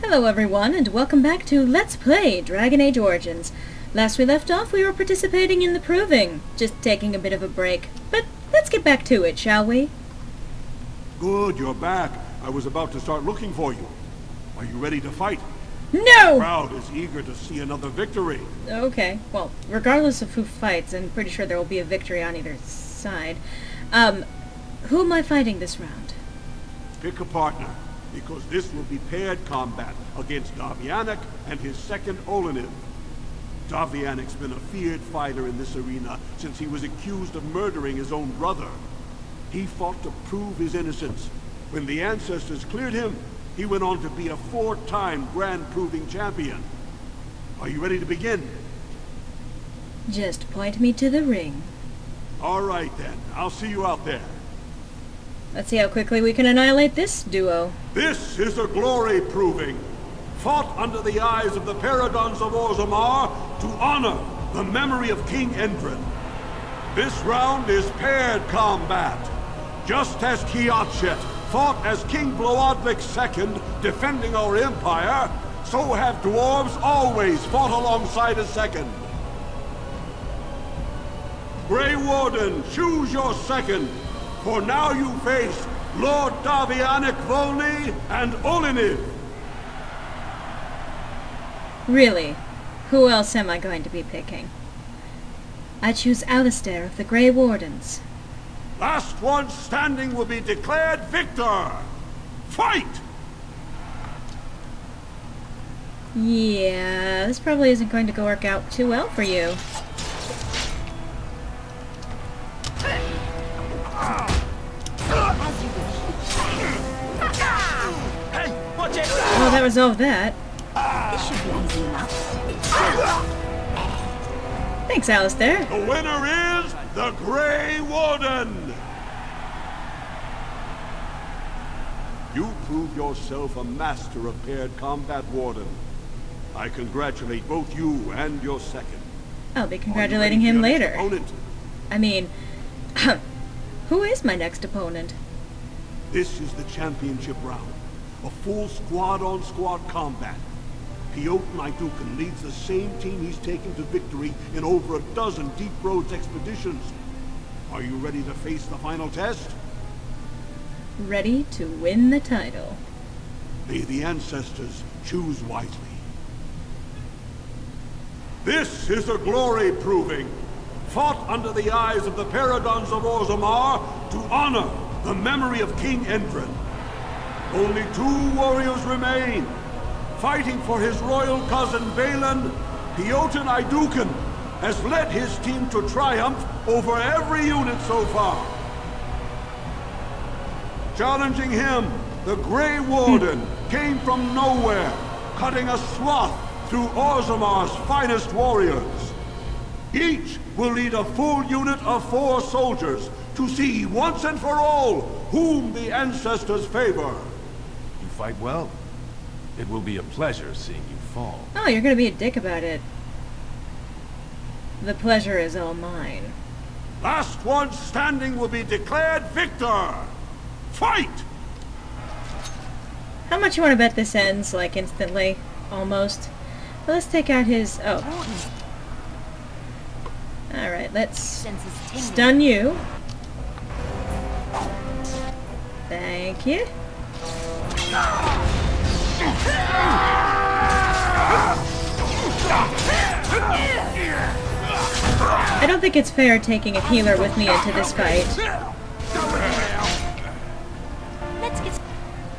Hello everyone, and welcome back to Let's Play Dragon Age Origins. Last we left off, we were participating in the proving, just taking a bit of a break. But let's get back to it, shall we? Good, you're back. I was about to start looking for you. Are you ready to fight? No! The crowd is eager to see another victory. Okay, well, regardless of who fights, I'm pretty sure there will be a victory on either side. Who am I fighting this round? Pick a partner, because this will be paired combat against Davianic and his second Oleniv. Davianic's been a feared fighter in this arena since he was accused of murdering his own brother. He fought to prove his innocence. When the ancestors cleared him, he went on to be a 4-time Grand Proving Champion. Are you ready to begin? Just point me to the ring. All right then, I'll see you out there. Let's see how quickly we can annihilate this duo. This is a glory proving, fought under the eyes of the Paradons of Orzammar to honor the memory of King Endrin. This round is paired combat. Just as Kiatchet fought as King Bloodwick II defending our empire, so have dwarves always fought alongside a second. Grey Warden, choose your second, for now you face Lord Davianic Volney and Oleniv. Really? Who else am I going to be picking? I choose Alistair of the Grey Wardens. Last one standing will be declared victor! Fight! Yeah, this probably isn't going to work out too well for you. Well, that resolved that. This should be easy enough. Thanks, Alistair. The winner is the Grey Warden! You prove yourself a master of paired combat, Warden. I congratulate both you and your second. I'll be congratulating him later. Opponent? I mean, who is my next opponent? This is the championship round. A full squad-on-squad combat. Piotr Idukan leads the same team he's taken to victory in over a dozen Deep Roads expeditions. Are you ready to face the final test? Ready to win the title. May the ancestors choose wisely. This is a glory proving, fought under the eyes of the Paradons of Orzammar to honor the memory of King Endrin. Only 2 warriors remain. Fighting for his royal cousin Balin, Piotr Idukan has led his team to triumph over every unit so far. Challenging him, the Grey Warden came from nowhere, cutting a swath through Orzammar's finest warriors. Each will lead a full unit of 4 soldiers to see once and for all whom the ancestors favor. You fight well. It will be a pleasure seeing you fall. Oh, you're gonna be a dick about it. The pleasure is all mine. Last one standing will be declared victor! Fight! How much you want to bet this ends, like, instantly? Almost. Well, let's take out his... oh. Alright, let's stun you. Thank you. I don't think it's fair taking a healer with me into this fight.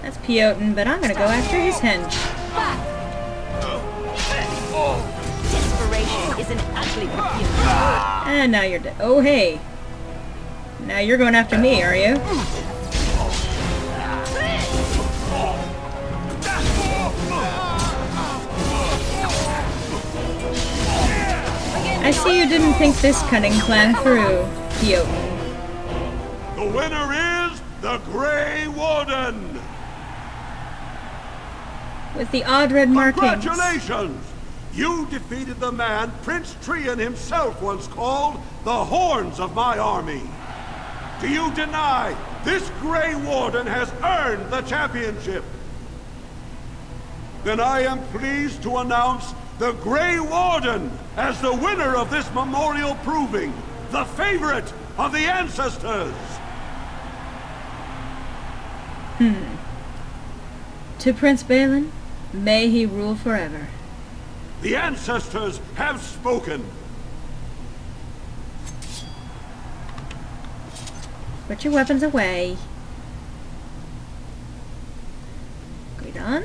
That's Piotr, but I'm gonna go after his henge. Desperation is an ugly perfume. And now you're dead. Oh, hey. Now you're going after me, are you? I see you didn't think this cunning plan through, Piotr. The winner is the Grey Warden! With the odd red markings. Congratulations! You defeated the man Prince Trian himself once called the Horns of my army. Do you deny this Grey Warden has earned the championship? then I am pleased to announce the Grey Warden as the winner of this memorial proving, the favorite of the ancestors! To Prince Balin, may he rule forever. The ancestors have spoken! Put your weapons away. We done?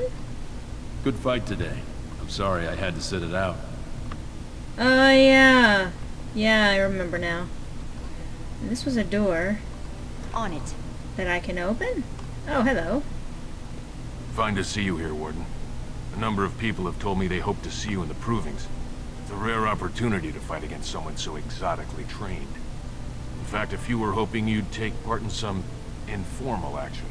Good fight today. I'm sorry I had to sit it out. Oh, yeah. Yeah, I remember now. And this was a door On it. that I can open? Oh, hello. Fine to see you here, Warden. A number of people have told me they hope to see you in the provings. It's a rare opportunity to fight against someone so exotically trained. In fact, a few were hoping you'd take part in some informal action.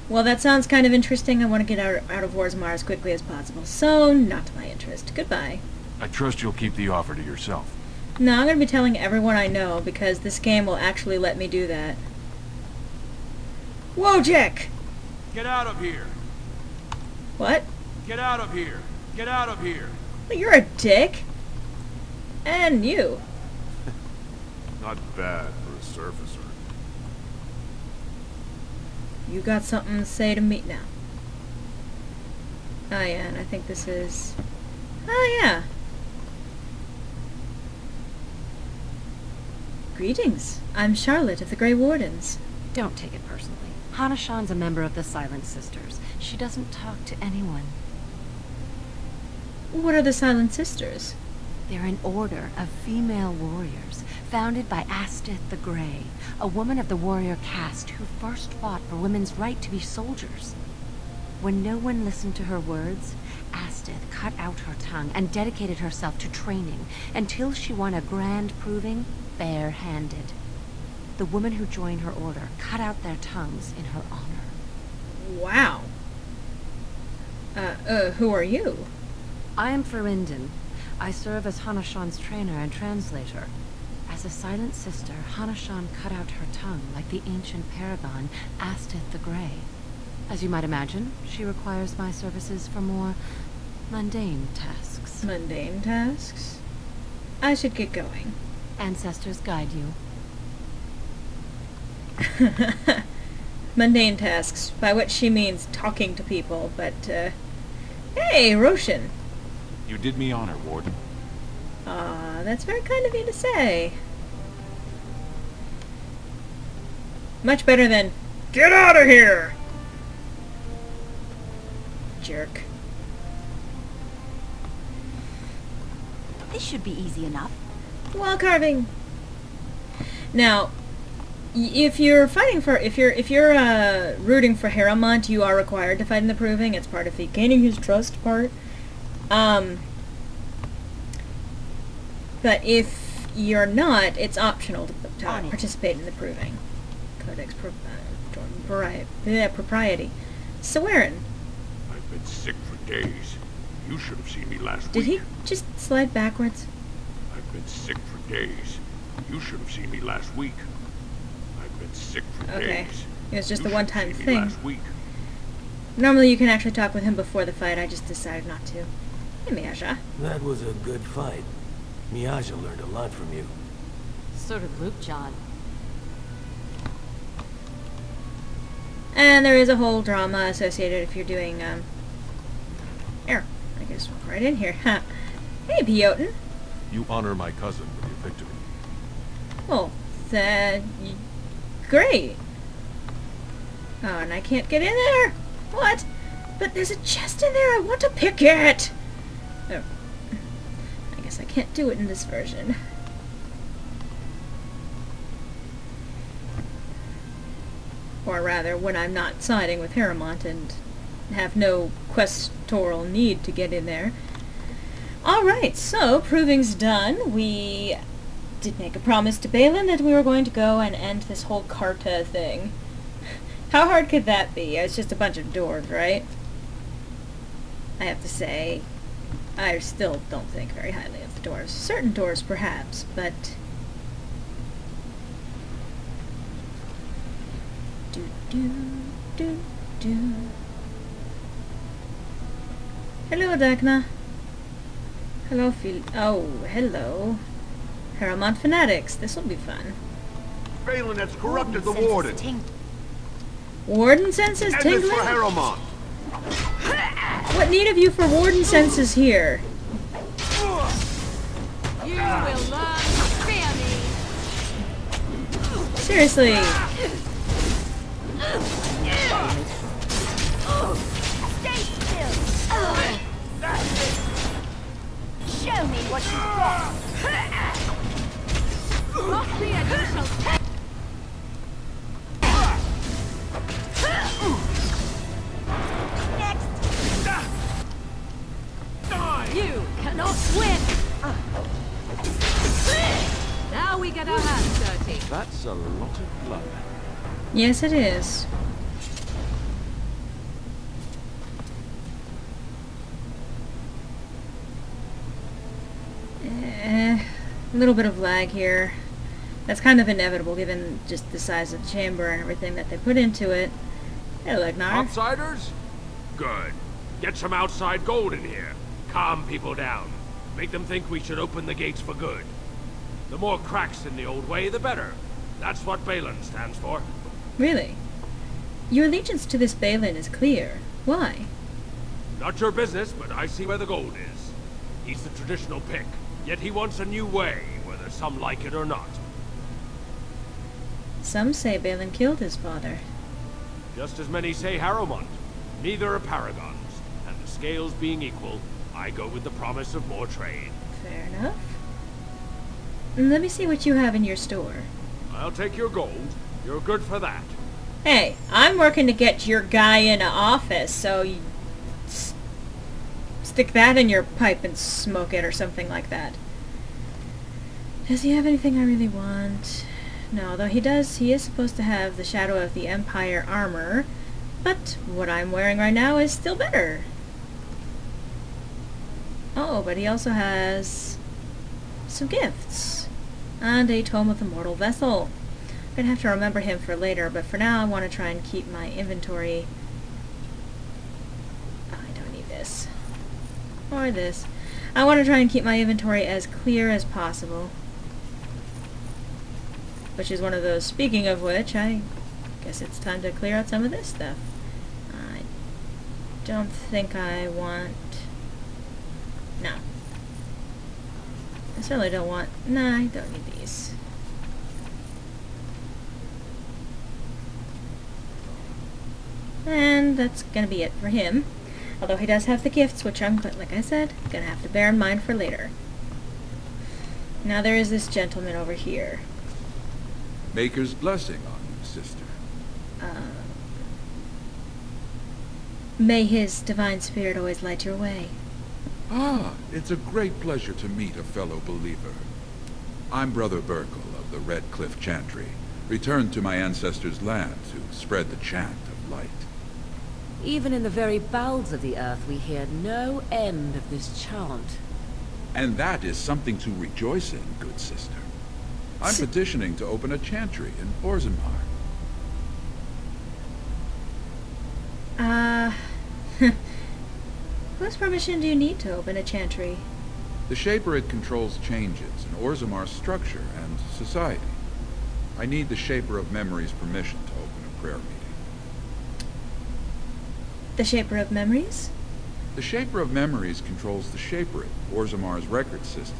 Well, that sounds kind of interesting. I want to get out of Orzammar as quickly as possible, so not to my interest. Goodbye. I trust you'll keep the offer to yourself. No, I'm going to be telling everyone I know, because this game will actually let me do that. Whoa, Jack! Get out of here! What? Get out of here! Get out of here! Well, you're a dick. And you. Not bad for a surfacer. You got something to say to me now. Oh yeah, and I think this is... Oh yeah. Greetings. I'm Charlotte of the Grey Wardens. Don't take it personally. Hanashan's a member of the Silent Sisters. She doesn't talk to anyone. What are the Silent Sisters? They're an order of female warriors, founded by Astith the Grey, a woman of the warrior caste who first fought for women's right to be soldiers. When no one listened to her words, Astith cut out her tongue and dedicated herself to training until she won a grand proving bare-handed. The women who joined her order cut out their tongues in her honor. Wow. Who are you? I am Ferindin. I serve as Hanashan's trainer and translator. As a Silent Sister, Hanashan cut out her tongue like the ancient paragon Astith the Grey. As you might imagine, she requires my services for more mundane tasks. Mundane tasks? I should get going. Ancestors guide you. Mundane tasks, by which she means talking to people, but, hey, Roshan! You did me honor, Warden. That's very kind of you to say. Much better than, get out of here! Jerk. This should be easy enough. Wall carving! Now, if you're fighting for, if you're rooting for Harrowmont, you are required to fight in the proving. It's part of the gaining his trust part. But if you're not, it's optional to participate in the proving. Codex propriety. Sawerin. I've been sick for days. You should have seen me last Did week. he just slide backwards? I've been sick for days. You should have seen me last week. I've been sick for Okay. days. It was just You a should have one-time seen me thing. last week. Normally you can actually talk with him before the fight. I just decided not to. Hey, Miaja. That was a good fight. Miaja learned a lot from you. So did Luke John. And there is a whole drama associated if you're doing, here, I guess walk right in here. Hey, Biotin. You honor my cousin with your victory. Oh, great. Oh, and I can't get in there. What? But there's a chest in there. I want to pick it. Oh. I guess I can't do it in this version. Or rather, when I'm not siding with Harrowmont and have no questoral need to get in there. Alright, so, proving's done. We did make a promise to Balin that we were going to go and end this whole Carta thing. How hard could that be? It's just a bunch of dwarves, right? I have to say, I still don't think very highly of the dwarves. Certain dwarves, perhaps, but... do, do. Hello, Dagna. Hello, oh, hello. Paramount Fanatics. This'll be fun. Balin has corrupted the Warden. Warden senses And tingling? this for Harrowmont. What need have you for Warden senses here? You will learn to fear me. Seriously. Stay still. Show me what you've got. Must be a usual. Next. You cannot win. Now we get our hands dirty. That's a lot of blood. Yes, it is. A little bit of lag here. That's kind of inevitable given just the size of the chamber and everything that they put into it. Hello, Legnar. Outsiders? Good. Get some outside gold in here. Calm people down. Make them think we should open the gates for good. The more cracks in the old way, the better. That's what Balin stands for. Really? Your allegiance to this Balin is clear. Why? Not your business, but I see where the gold is. He's the traditional pick, yet he wants a new way, whether some like it or not. Some say Balin killed his father. Just as many say Harrowmont. Neither are paragons, and the scales being equal, I go with the promise of more trade. Fair enough. Let me see what you have in your store. I'll take your gold. You're good for that. Hey, I'm working to get your guy in an office, so you stick that in your pipe and smoke it or something like that. Does he have anything I really want? No, though he is supposed to have the Shadow of the Empire armor, but what I'm wearing right now is still better. Oh, but he also has some gifts. And a Tome of the Mortal Vessel. I'm gonna have to remember him for later, but for now I want to try and keep my inventory... Oh, I don't need this. Or this. I want to try and keep my inventory as clear as possible. Which is one of those, speaking of which, I guess it's time to clear out some of this stuff. I don't think I want... No. I certainly don't want... Nah, I don't need these. And that's gonna be it for him. Although he does have the gifts, which I'm, like I said, gonna have to bear in mind for later. Now there is this gentleman over here. Maker's blessing on you, sister. May his divine spirit always light your way. Ah, it's a great pleasure to meet a fellow believer. I'm Brother Burkle of the Red Cliff Chantry, returned to my ancestors' land to spread the chant of light. Even in the very bowels of the earth, we hear no end of this chant. And that is something to rejoice in, good sister. I'm petitioning to open a chantry in Orzammar. Whose permission do you need to open a chantry? The Shaperid controls changes in Orzammar's structure and society. I need the Shaper of Memory's permission to open a prayer meeting. The Shaper of Memories? The Shaper of Memories controls the Shaperid, Orzammar's record system.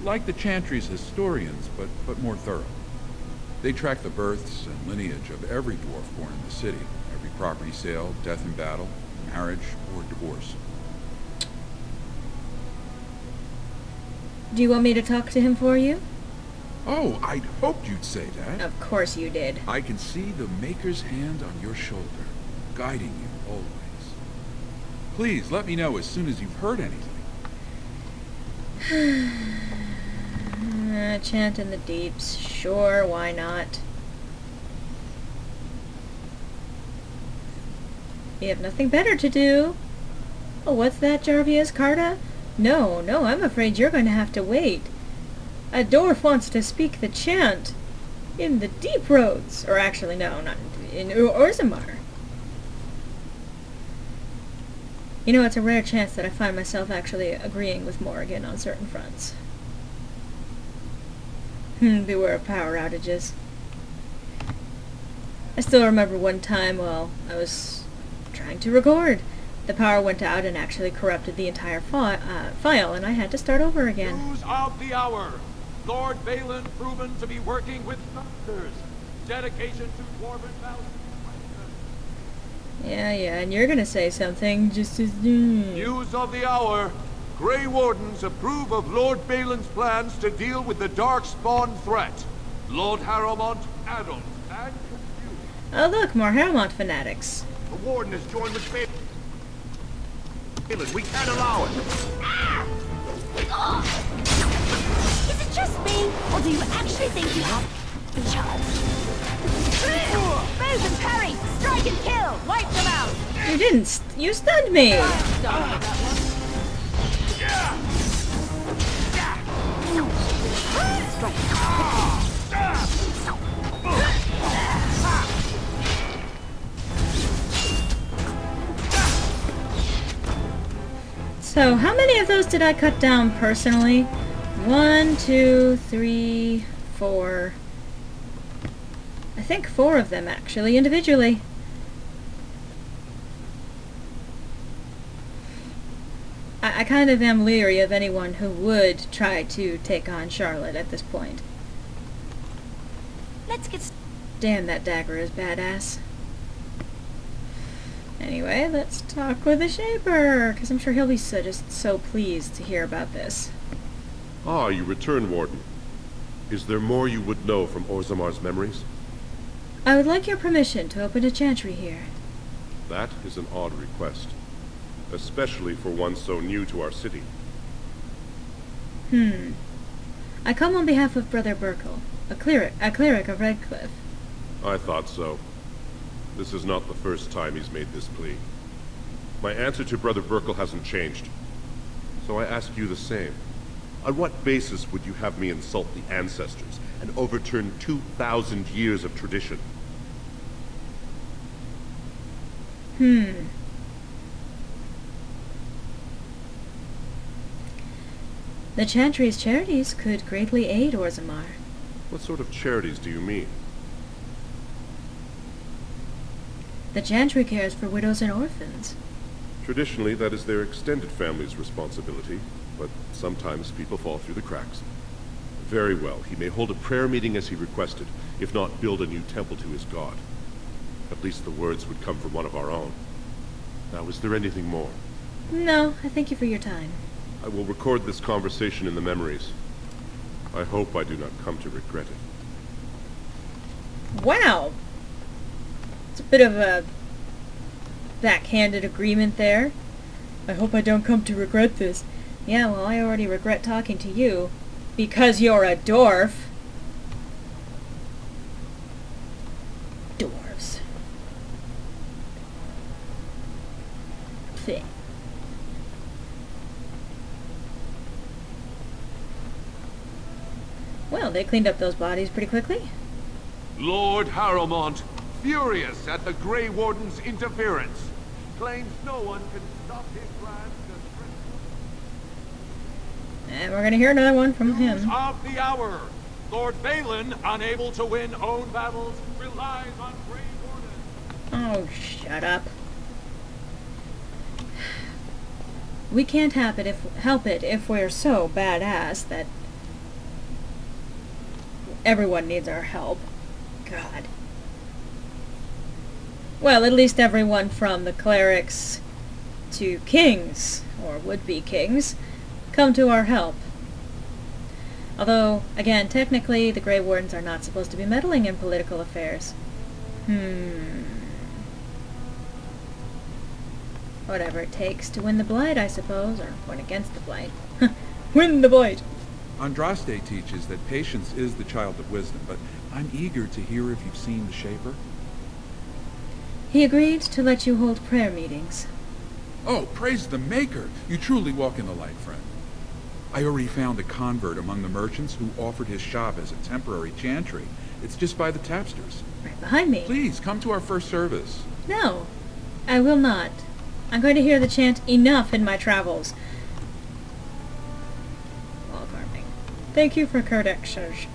Like the Chantry's historians, but more thorough. They track the births and lineage of every dwarf born in the city, every property sale, death in battle, marriage, or divorce. Do you want me to talk to him for you? Oh, I'd hoped you'd say that. Of course you did. I can see the Maker's hand on your shoulder, guiding you always. Please, let me know as soon as you've heard anything. Chant in the deeps. Sure, why not? You have nothing better to do. Oh, what's that, Jarvia's Carta? No, I'm afraid you're going to have to wait. A dwarf wants to speak the chant. In the deep roads. Or actually, no, not in Orzammar. You know, it's a rare chance that I find myself actually agreeing with Morrigan on certain fronts. Beware of power outages. I still remember one time while I was trying to record. The power went out and actually corrupted the entire file, and I had to start over again. News of the hour. Lord Balin proven to be working with doctors. Dedication to Dwarven values. Yeah, and you're gonna say something just as... News of the hour. Grey Wardens approve of Lord Balin's plans to deal with the Darkspawn threat. Lord Harrowmont, adult and confused. Oh look, more Harrowmont fanatics. The Warden has joined with Balin. We can't allow it. Is it just me, or do you actually think you have the chance? Move and parry! Strike and kill! Wipe them out! You didn't. You stunned me! So, how many of those did I cut down personally? 1, 2, 3, 4... I think 4 of them, actually, individually. I kind of am leery of anyone who would try to take on Charlotte at this point. Let's get... Damn, that dagger is badass. Anyway, let's talk with the Shaper, because I'm sure he'll be just so pleased to hear about this. Ah, you return, Warden. Is there more you would know from Orzammar's memories? I would like your permission to open a chantry here. That is an odd request, especially for one so new to our city. I come on behalf of Brother Burkle, a cleric of Redcliffe. I thought so. This is not the first time he's made this plea. My answer to Brother Burkle hasn't changed, so I ask you the same. On what basis would you have me insult the ancestors and overturn 2,000 years of tradition? The Chantry's charities could greatly aid Orzammar. What sort of charities do you mean? The Chantry cares for widows and orphans. Traditionally, that is their extended family's responsibility, but sometimes people fall through the cracks. Very well, he may hold a prayer meeting as he requested, if not build a new temple to his god. At least the words would come from one of our own. Now, is there anything more? No, I thank you for your time. I will record this conversation in the memories. I hope I do not come to regret it. Wow! It's a bit of a backhanded agreement there. I hope I don't come to regret this. Yeah, well, I already regret talking to you. Because you're a dwarf. Dwarves. Pfft. Well, they cleaned up those bodies pretty quickly. Lord Harrowmont, furious at the Grey Warden's interference, claims no one can stop his plans to... And we're gonna hear another one from him. News of the hour. Lord Balin, unable to win own battles, relies on Grey Warden. Oh, shut up. We can't help it if we're so badass that everyone needs our help. God. Well, at least everyone from the clerics to kings, or would-be kings, come to our help. Although, again, technically, the Grey Wardens are not supposed to be meddling in political affairs. Whatever it takes to win the Blight, I suppose, or win against the Blight. Win the Blight! Andraste teaches that patience is the child of wisdom, but I'm eager to hear if you've seen the Shaper. He agreed to let you hold prayer meetings. Oh, praise the Maker! You truly walk in the light, friend. I already found a convert among the merchants who offered his shop as a temporary chantry. It's just by the tapsters. Right behind me. Please, come to our first service. No, I will not. I'm going to hear the chant enough in my travels. Wall carving. Thank you for codexes.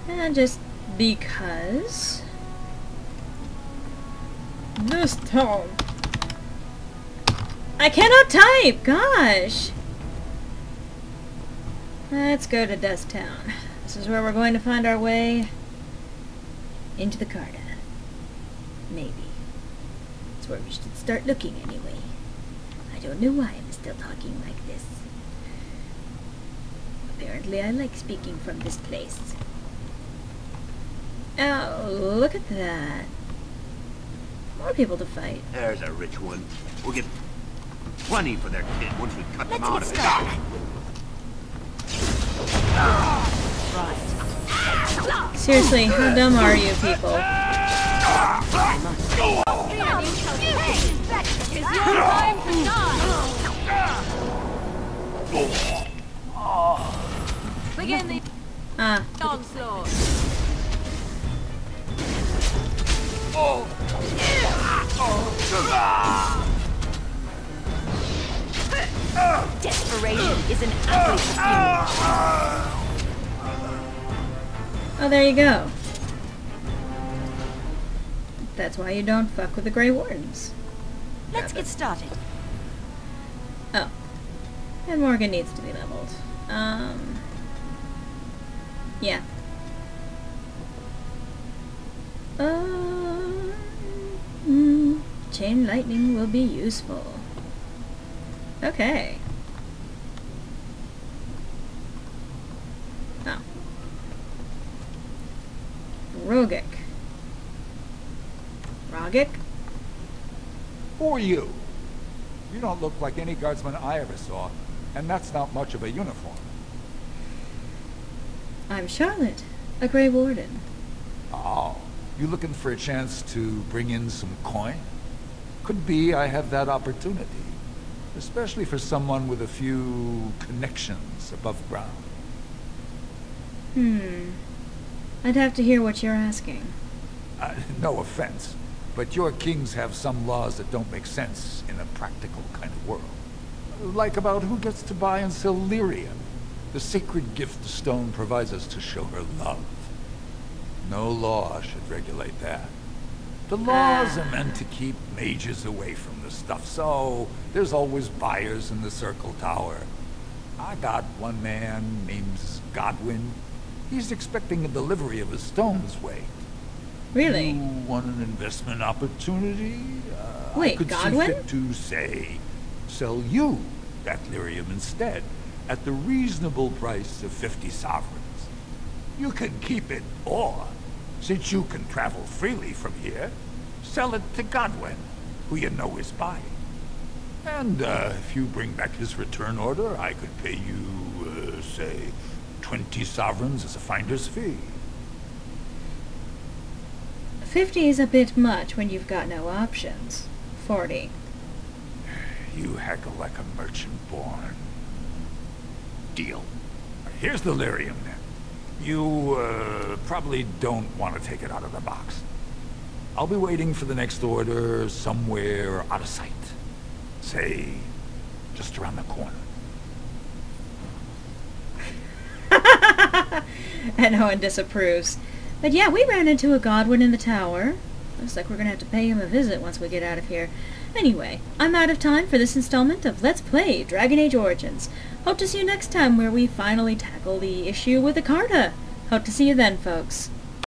And just because... This town. I cannot type! Gosh! Let's go to Dust Town. This is where we're going to find our way into the Carta. Maybe. That's where we should start looking anyway. I don't know why I'm still talking like this. Apparently I like speaking from this place. Oh, look at that. More people to fight. There's a rich one. We'll get plenty for their kid once we cut them out of it. Right. Seriously, how dumb are you people? It's your time to die. Begin the onslaught. Desperation is an ugly perfume. Oh, there you go. That's why you don't fuck with the Grey Wardens. Let's get started. Oh. And Morgan needs to be leveled. Yeah. Chain lightning will be useful. Okay. Oh. Rogic. Rogic? Who are you? You don't look like any guardsman I ever saw, and that's not much of a uniform. I'm Charlotte, a Grey Warden. Oh, you looking for a chance to bring in some coin? Could be I have that opportunity, especially for someone with a few connections above ground. I'd have to hear what you're asking. No offense, but your kings have some laws that don't make sense in a practical kind of world. Like about who gets to buy and sell lyrium, the sacred gift the stone provides us to show her love. No law should regulate that. The laws are meant to keep mages away from the stuff, so there's always buyers in the Circle Tower. I got one man named Godwin. He's expecting a delivery of a stone's weight. Really? You want an investment opportunity? Wait, I could Godwin? see fit to, say, sell you that lyrium instead, at the reasonable price of 50 sovereigns. You can keep it, or, since you can travel freely from here, sell it to Godwin, who you know is buying. And if you bring back his return order, I could pay you, say, 20 sovereigns as a finder's fee. 50 is a bit much when you've got no options. 40. You haggle like a merchant born. Deal. Here's the lyrium, then. You, probably don't want to take it out of the box. I'll be waiting for the next order somewhere out of sight. Say, just around the corner. And Owen disapproves. But yeah, we ran into a Godwin in the tower. Looks like we're gonna have to pay him a visit once we get out of here. Anyway, I'm out of time for this installment of Let's Play Dragon Age Origins. Hope to see you next time where we finally tackle the issue with the Carta. Hope to see you then, folks.